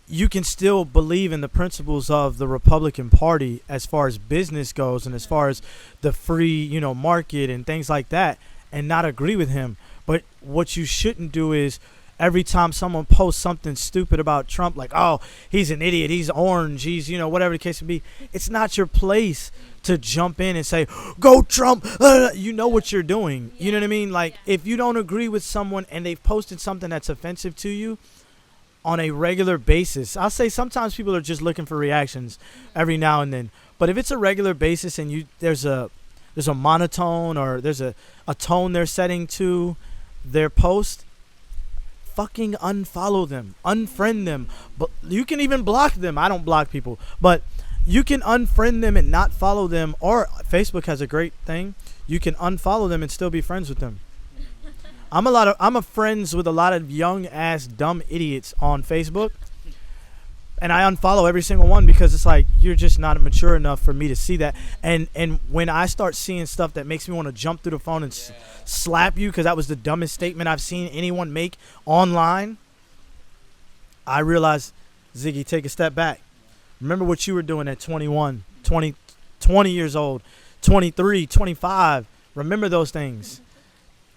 you can still believe in the principles of the Republican Party as far as business goes and as far as the free, market and things like that, and not agree with him. But what you shouldn't do is every time someone posts something stupid about Trump, like, oh, he's an idiot, he's orange, he's, whatever the case may be, it's not your place to jump in and say, go Trump. You know what you're doing. You know what I mean? Like, if you don't agree with someone and they've posted something that's offensive to you on a regular basis, I'll say sometimes people are just looking for reactions every now and then. But if it's a regular basis and there's a monotone, or there's a tone they're setting to their post, fucking unfollow them, unfriend them. But you can even block them. I don't block people, but you can unfriend them and not follow them. Or Facebook has a great thing: you can unfollow them and still be friends with them. I'm friends with a lot of young ass dumb idiots on Facebook, and I unfollow every single one because it's like, you're just not mature enough for me to see that. And when I start seeing stuff that makes me want to jump through the phone and slap you because that was the dumbest statement I've seen anyone make online, I realize, Ziggy, take a step back. Remember what you were doing at 21, 20 years old, 23, 25. Remember those things.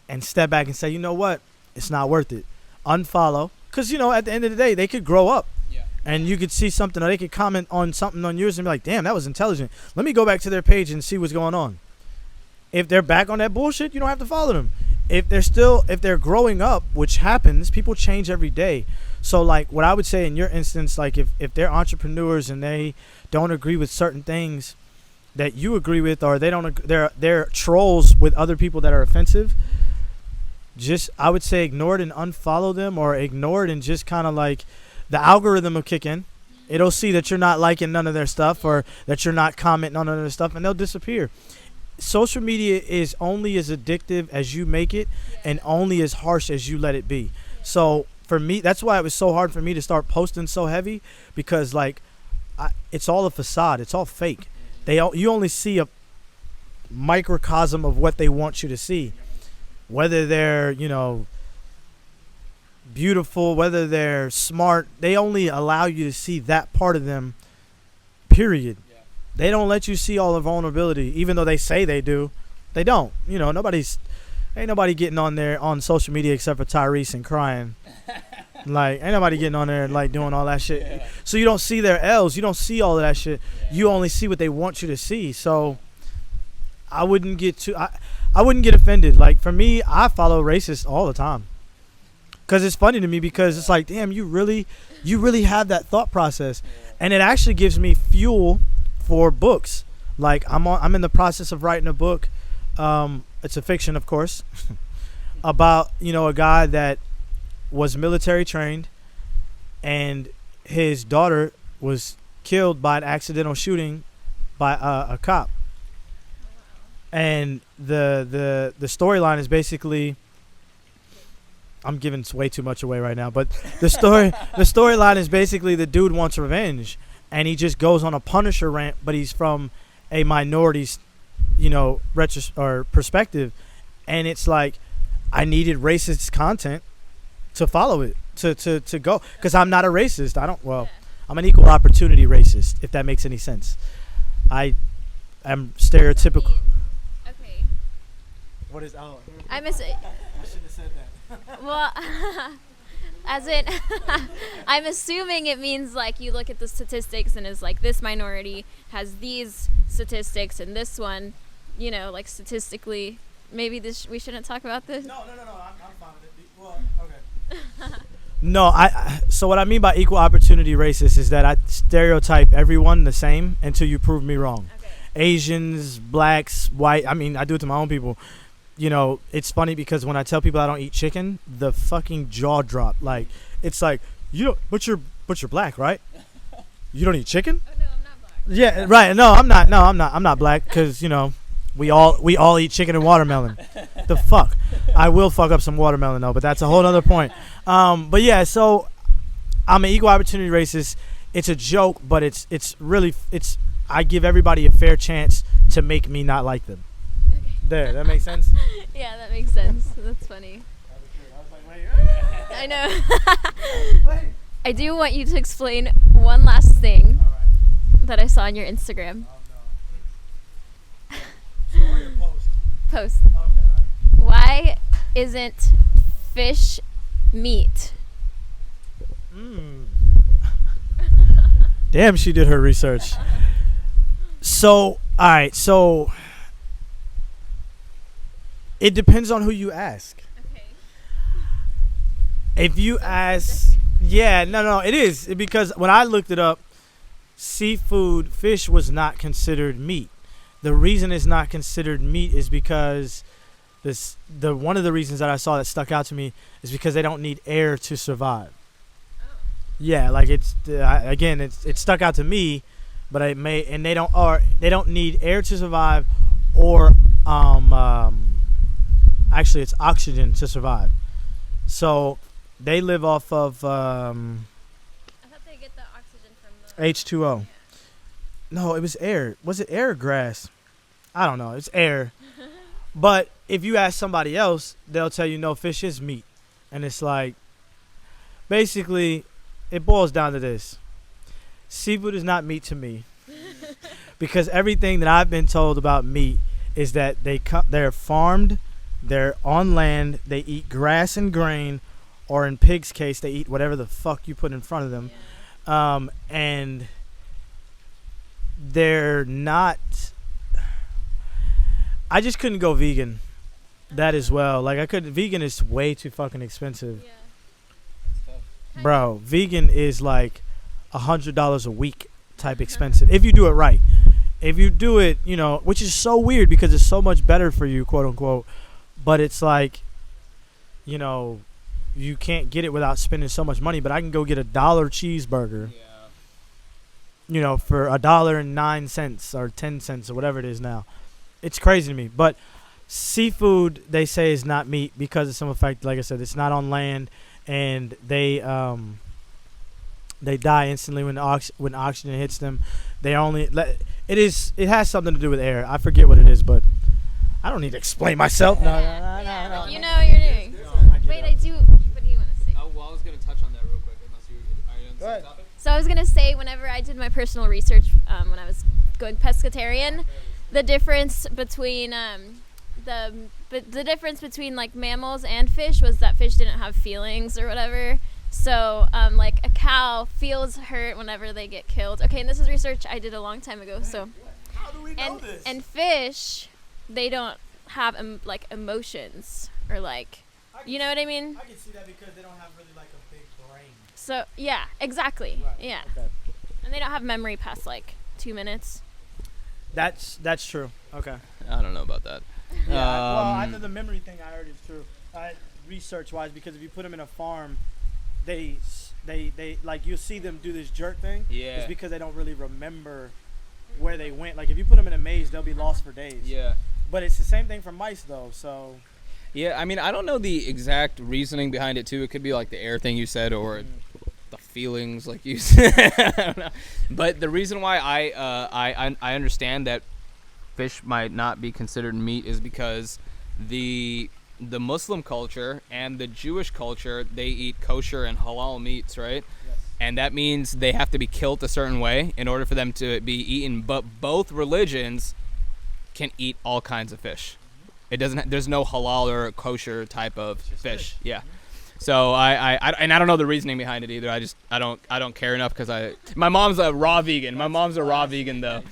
And step back and say, you know what? It's not worth it. Unfollow. Because, at the end of the day, they could grow up. Yeah. And you could see something, or they could comment on something on yours and be like, damn, that was intelligent. Let me go back to their page and see what's going on. If they're back on that bullshit, you don't have to follow them. If they're growing up, which happens, people change every day. So, like, what I would say in your instance, like, if they're entrepreneurs and they don't agree with certain things that you agree with, or they're trolls with other people that are offensive, I would say ignore it and unfollow them, or ignore it and just kind of like, the algorithm will kick in. It'll see that you're not liking none of their stuff, or that you're not commenting on none of their stuff, and they'll disappear. Social media is only as addictive as you make it, and only as harsh as you let it be. So for me, that's why it was so hard for me to start posting so heavy, because like it's all a facade. It's all fake. You only see a microcosm of what they want you to see, whether they're beautiful, whether they're smart. They only allow you to see that part of them, period. They don't let you see all the vulnerability, even though they say they do. They don't. Ain't nobody getting on there on social media except for Tyrese and crying. Like, ain't nobody getting on there like doing all that shit. Yeah. So you don't see their L's. You don't see all of that shit. Yeah. You only see what they want you to see. So I wouldn't get I wouldn't get offended. Like, for me, I follow racists all the time. Because it's funny to me, because it's like, damn, you really have that thought process. Yeah. And it actually gives me fuel for books. Like, I'm in the process of writing a book. It's a fiction, of course, about, a guy that was military trained, and his daughter was killed by an accidental shooting by a cop. And the storyline is basically, I'm giving way too much away right now, but the storyline is basically the dude wants revenge, and he just goes on a Punisher rant, but he's from a minority's perspective, and it's like, I needed racist content to follow it, to go, because I'm not a racist. I'm an equal opportunity racist, if that makes any sense. I am stereotypical.
Okay.
What is? Oh,
I
shouldn't have said that.
Well, as in, I'm assuming it means like you look at the statistics and it's like this minority has these statistics and this one, like statistically, maybe we shouldn't talk about this.
No. I'm fine with it. Well, okay. No, so what I mean by equal opportunity racist is that I stereotype everyone the same until you prove me wrong. Okay. Asians, blacks, white. I mean, I do it to my own people. It's funny because when I tell people I don't eat chicken, the fucking jaw drop. Like, it's like, but you're black, right? You don't eat chicken?
Oh, no, I'm not black.
Yeah, right. No, I'm not black, because we all eat chicken and watermelon. The fuck. I will fuck up some watermelon though, but that's a whole other point. But yeah, so I'm an equal opportunity racist. It's a joke, but it's really I give everybody a fair chance to make me not like them. There, that makes sense?
Yeah, that makes sense. That's funny. I know. I do want you to explain one last thing that I saw on your Instagram.
Oh, no. Story or post?
Post.
Okay, all right.
Why isn't fish meat?
Damn, she did her research. So, all right, so it depends on who you ask.
Okay.
If you ask, it is, because when I looked it up, fish was not considered meat. The reason it's not considered meat is because one of the reasons that I saw that stuck out to me is because they don't need air to survive. Oh. Yeah, like it's it stuck out to me, but they don't need air to survive, or actually it's oxygen to survive. So they live off of
I thought they get the oxygen from the
H2O.
Yeah.
No, it was air. Was it air or grass? I don't know. It's air. But if you ask somebody else, they'll tell you no, fish is meat. And it's like, basically, it boils down to this. Seafood is not meat to me. Because everything that I've been told about meat is that they're farmed, they're on land, they eat grass and grain, or in pigs' case, they eat whatever the fuck you put in front of them. Yeah. And they're not... I just couldn't go vegan. That as well. Like, vegan is way too fucking expensive.
Yeah.
Bro, vegan is like $100 a week type expensive. If you do it right. If you do it, which is so weird because it's so much better for you, quote unquote. But it's like, you can't get it without spending so much money. But I can go get $1 cheeseburger. Yeah. For $1.09 or 10 cents or whatever it is now. It's crazy to me. But seafood, they say, is not meat because of some effect. Like I said, it's not on land. and they die instantly when oxygen hits them. They only it has something to do with air. I forget what it is, but I don't need to explain myself. No.
You know what you're doing. Wait, I do. What do you want to say?
Well, I was going to touch on that real quick. Unless are you on the same topic?
So I was gonna say, whenever I did my personal research, when I was going pescatarian, the difference between the difference between like mammals and fish was that fish didn't have feelings or whatever. So like a cow feels hurt whenever they get killed. Okay, and this is research I did a long time ago. So
How do we know this?
and fish, they don't have like emotions or like, you know what I mean?
I can see that because they don't have really like a big brain.
So yeah, exactly.
Right.
Yeah,
Okay.
and they don't have memory past like 2 minutes.
That's true. Okay.
I don't know about that.
Yeah. Well, I know the memory thing I heard is true. Research wise, because if you put them in a farm, they like you'll see them do this jerk thing.
Yeah.
It's because they don't really remember where they went. Like if you put them in a maze, they'll be lost for days.
Yeah.
But it's the same thing for mice though. So.
Yeah, I mean, I don't know the exact reasoning behind it too. It could be like the air thing you said, or the feelings, like you said. I don't know. But the reason why I understand that fish might not be considered meat is because the Muslim culture and the Jewish culture, they eat kosher and halal meats, right?
Yes.
And that means they have to be killed a certain way in order for them to be eaten. But both religions can eat all kinds of fish. It doesn't. There's no halal or kosher type of fish. Yeah. So I don't know the reasoning behind it either. I don't care enough because my mom's a raw vegan. My mom's a raw vegan though.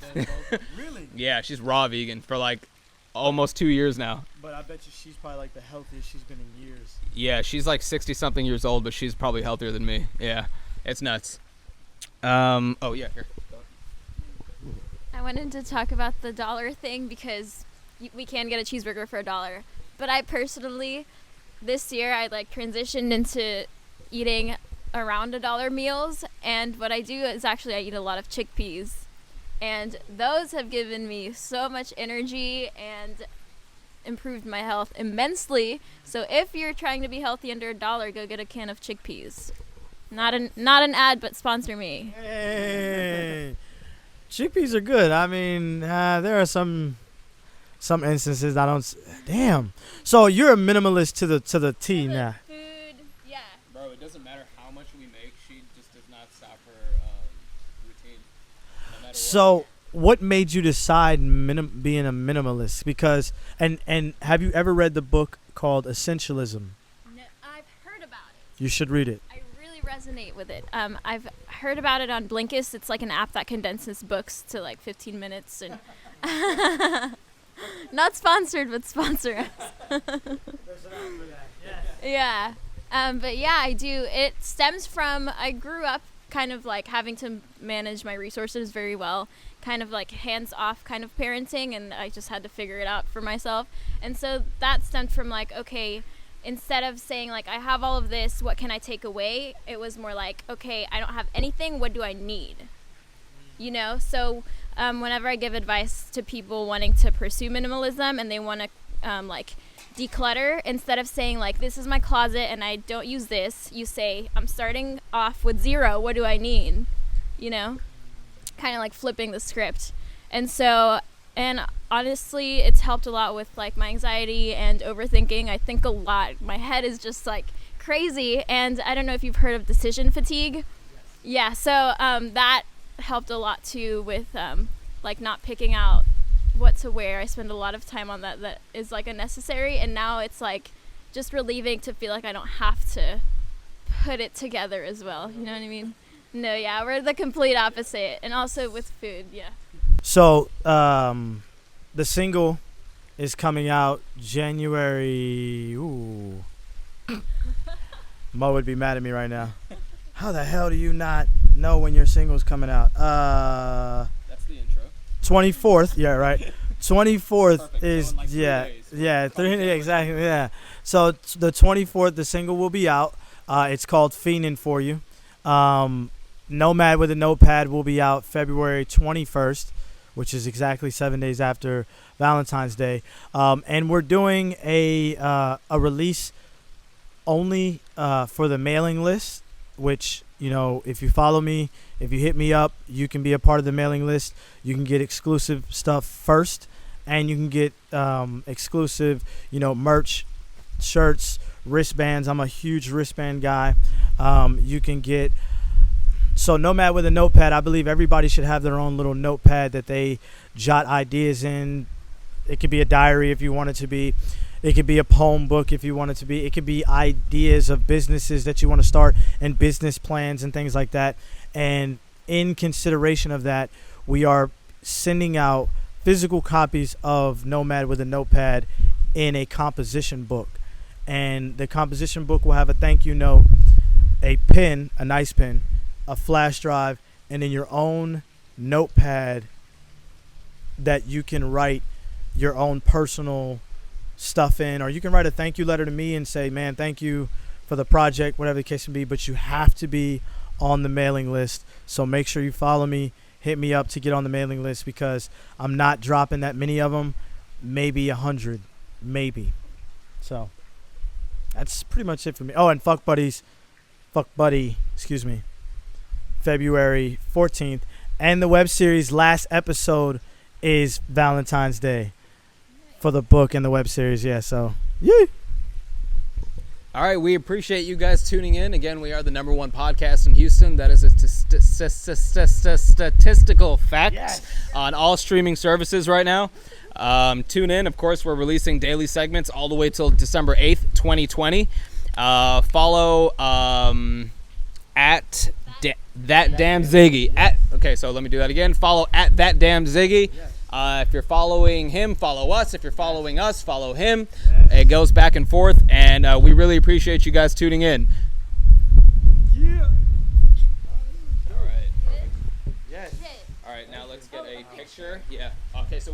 Really?
Yeah, she's raw vegan for like almost 2 years now.
But I bet you she's probably like the healthiest she's been in years.
Yeah, she's like 60-something years old, but she's probably healthier than me. Yeah, it's nuts. Oh yeah, here.
I wanted to talk about the dollar thing because we can get a cheeseburger for $1. But I personally, this year, I like transitioned into eating around $1 meals. And what I do is actually I eat a lot of chickpeas. And those have given me so much energy and improved my health immensely. So if you're trying to be healthy under $1, go get a can of chickpeas. Not an ad, but sponsor me.
Hey, chickpeas are good. I mean, there are some instances I don't. Damn. So you're a minimalist to the T now.
Food, yeah.
Bro, it doesn't matter how much we make. She just does not stop her routine. No matter
So what made you decide being a minimalist? Because and have you ever read the book called Essentialism?
No, I've heard about it.
You should read it.
I really resonate with it. I've heard about it on Blinkist. It's like an app that condenses books to like 15 minutes and not sponsored, but sponsor us. Yeah. But yeah, I do. It stems from I grew up kind of like having to manage my resources very well, kind of like hands-off kind of parenting, and I just had to figure it out for myself. And so that stemmed from like, okay, instead of saying like I have all of this, what can I take away? It was more like, okay, I don't have anything, what do I need? You know, so whenever I give advice to people wanting to pursue minimalism and they want to like declutter, instead of saying like this is my closet and I don't use this, you say I'm starting off with 0, what do I need? You know, kind of like flipping the script. And so, and honestly, it's helped a lot with like my anxiety and overthinking. I think a lot. My head is just like crazy, and I don't know if you've heard of decision fatigue. Yeah, so that helped a lot too with like not picking out what to wear. I spend a lot of time on that is like unnecessary, and now it's like just relieving to feel like I don't have to put it together as well. You know what I mean? No, yeah, we're the complete opposite. And also with food, yeah.
So the single is coming out January. Ooh. Mo would be mad at me right now. How the hell do you not know when your single's coming out?
That's the intro.
24th. Yeah, right. 24th
Perfect.
is
So in like 3 days.
yeah, exactly, yeah. So the 24th, the single will be out. It's called Fiendin' For You. Nomad with a Notepad will be out February 21st, which is exactly 7 days after Valentine's Day. And we're doing a release only for the mailing list, which, if you follow me, if you hit me up, you can be a part of the mailing list. You can get exclusive stuff first, and you can get exclusive, merch, shirts, wristbands. I'm a huge wristband guy. You can get... So Nomad with a Notepad, I believe everybody should have their own little notepad that they jot ideas in. It could be a diary if you want it to be. It could be a poem book if you want it to be. It could be ideas of businesses that you want to start and business plans and things like that. And in consideration of that, we are sending out physical copies of Nomad with a Notepad in a composition book. And the composition book will have a thank you note, a pen, a nice pen, a flash drive, and in your own notepad that you can write your own personal stuff in, or you can write a thank you letter to me and say, man, thank you for the project, whatever the case may be. But you have to be on the mailing list. So make sure you follow me, hit me up to get on the mailing list, because I'm not dropping that many of them, maybe 100, maybe. So that's pretty much it for me. Oh, and Fuck Buddy, February 14th. And the web series last episode is Valentine's Day for the book and the web series. Yeah, so, yeah.
All right, we appreciate you guys tuning in. Again, we are the #1 podcast in Houston. That is a statistical fact on all streaming services right now. Tune in. Of course, we're releasing daily segments all the way till December 8th, 2020. Follow at that damn Ziggy. Okay, so let me do that again. Follow at that damn Ziggy. If you're following him, follow us. If you're following us, follow him. It goes back and forth, and we really appreciate you guys tuning in.
Yeah.
All right.
Yes.
All right, now let's get a picture. Yeah. Okay, so